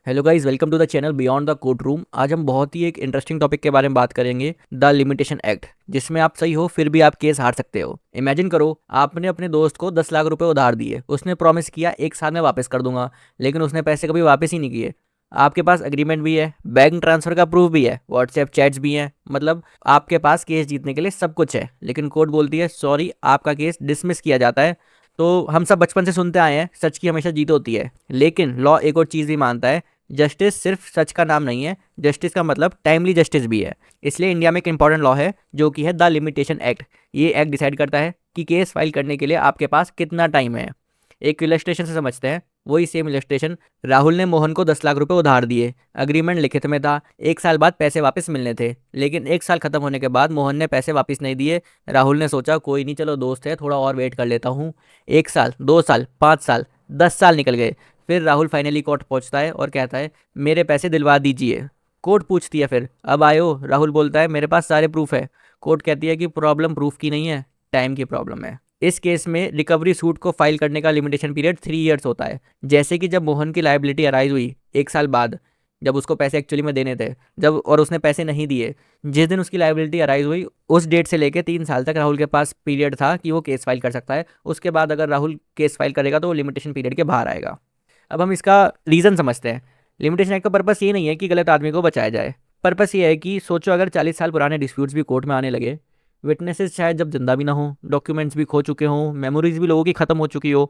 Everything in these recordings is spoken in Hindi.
Hello guys, welcome to the channel beyond the courtroom. आज हम बहुत ही एक इंटरेस्टिंग टॉपिक के बारे में बात करेंगे, द लिमिटेशन एक्ट, जिसमें आप सही हो फिर भी आप केस हार सकते हो। इमेजिन करो, आपने अपने दोस्त को 10 लाख रुपए उधार दिए। उसने प्रॉमिस किया 1 साल में वापस कर दूंगा, लेकिन उसने पैसे कभी वापस ही नहीं किए। आपके पास एग्रीमेंट भी है, बैंक ट्रांसफर का प्रूफ भी है, व्हाट्सएप चैट्स भी हैं, मतलब आपके पास केस जीतने के लिए सब कुछ है। लेकिन कोर्ट बोलती है सॉरी, आपका केस डिसमिस किया जाता है। तो हम सब बचपन से सुनते आए हैं, सच की हमेशा जीत होती है। लेकिन लॉ एक और चीज़ भी मानता है, जस्टिस सिर्फ सच का नाम नहीं है, जस्टिस का मतलब टाइमली जस्टिस भी है। इसलिए इंडिया में एक इंपॉर्टेंट लॉ है जो कि है द लिमिटेशन एक्ट। ये एक्ट डिसाइड करता है कि केस फाइल करने के लिए आपके पास कितना टाइम है। एक इलस्ट्रेशन से समझते हैं। वही सेम इलस्ट्रेशन, राहुल ने मोहन को 10 लाख रुपए उधार दिए। अग्रीमेंट लिखित में था, 1 साल बाद पैसे वापस मिलने थे। लेकिन 1 साल खत्म होने के बाद मोहन ने पैसे वापस नहीं दिए। राहुल ने सोचा कोई नहीं, चलो दोस्त है, थोड़ा और वेट कर लेता हूँ। 1 साल, 2 साल, 5 साल, 10 साल निकल गए। फिर राहुल फाइनली कोर्ट पहुंचता है और कहता है मेरे पैसे दिलवा दीजिए। कोर्ट पूछती है फिर अब आए हो? राहुल बोलता है मेरे पास सारे प्रूफ है। कोर्ट कहती है कि प्रॉब्लम प्रूफ की नहीं है, टाइम की प्रॉब्लम है। इस केस में रिकवरी सूट को फाइल करने का लिमिटेशन पीरियड 3 ईयर्स होता है। जैसे कि जब मोहन की लाइबिलिटी अराइज हुई 1 साल बाद, जब उसको पैसे एक्चुअली में देने थे, जब और उसने पैसे नहीं दिए, जिस दिन उसकी लाइबिलिटी अराइज हुई उस डेट से लेके 3 साल तक राहुल के पास पीरियड था कि वो केस फाइल कर सकता है। उसके बाद अगर राहुल केस फाइल करेगा तो वो लिमिटेशन पीरियड के बाहर आएगा। अब हम इसका रीज़न समझते हैं। लिमिटेशन एक्ट का पर्पस ये नहीं है कि गलत आदमी को बचाया जाए। पर्पस ये है कि सोचो अगर 40 साल पुराने डिस्प्यूट्स भी कोर्ट में आने लगे, विटनेसेस शायद जब जिंदा भी ना हो, डॉक्यूमेंट्स भी खो चुके हों, मेमोरीज भी लोगों की खत्म हो चुकी हो,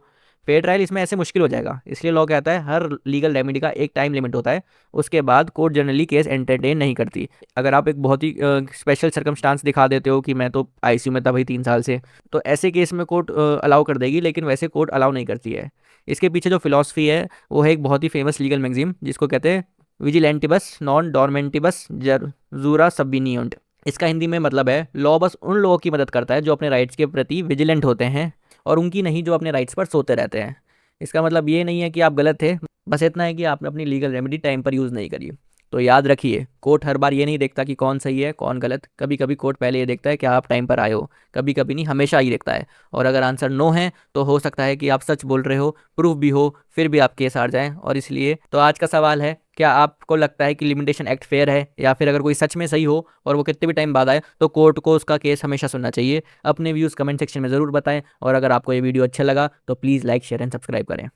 फेयर ट्रायल इसमें ऐसे मुश्किल हो जाएगा। इसलिए लॉ कहता है हर लीगल रेमेडी का एक टाइम लिमिट होता है। उसके बाद कोर्ट जनरली केस एंटरटेन नहीं करती। अगर आप एक बहुत ही स्पेशल सर्कमस्टांस दिखा देते हो कि मैं तो आईसीयू में था भाई 3 साल से, तो ऐसे केस में कोर्ट अलाउ कर देगी, लेकिन वैसे कोर्ट अलाउ नहीं करती है। इसके पीछे जो फिलॉसफी है वो है एक बहुत ही फेमस लीगल मैगजीन जिसको कहते हैं विजिलेंटिबस नॉन डॉर्मेंटिबस जरूरा सबीनियंट। इसका हिंदी में मतलब है लॉ बस उन लोगों की मदद करता है जो अपने राइट्स के प्रति विजिलेंट होते हैं, और उनकी नहीं जो अपने राइट्स पर सोते रहते हैं। इसका मतलब ये नहीं है कि आप गलत थे, बस इतना है कि आपने अपनी लीगल रेमेडी टाइम पर यूज़ नहीं करी। तो याद रखिए, कोर्ट हर बार ये नहीं देखता कि कौन सही है कौन गलत। कभी कभी कोर्ट पहले ये देखता है कि आप टाइम पर आए हो, कभी कभी नहीं, हमेशा ही देखता है। और अगर आंसर नो है तो हो सकता है कि आप सच बोल रहे हो, प्रूफ भी हो, फिर भी आप केस हार जाएं। और इसलिए तो आज का सवाल है, क्या आपको लगता है कि लिमिटेशन एक्ट फेयर है? या फिर अगर कोई सच में सही हो और वो कितने भी टाइम बाद आए तो कोर्ट को उसका केस हमेशा सुनना चाहिए? अपने व्यूज़ कमेंट सेक्शन में ज़रूर बताएं। और अगर आपको ये वीडियो अच्छा लगा तो please like share and subscribe करें।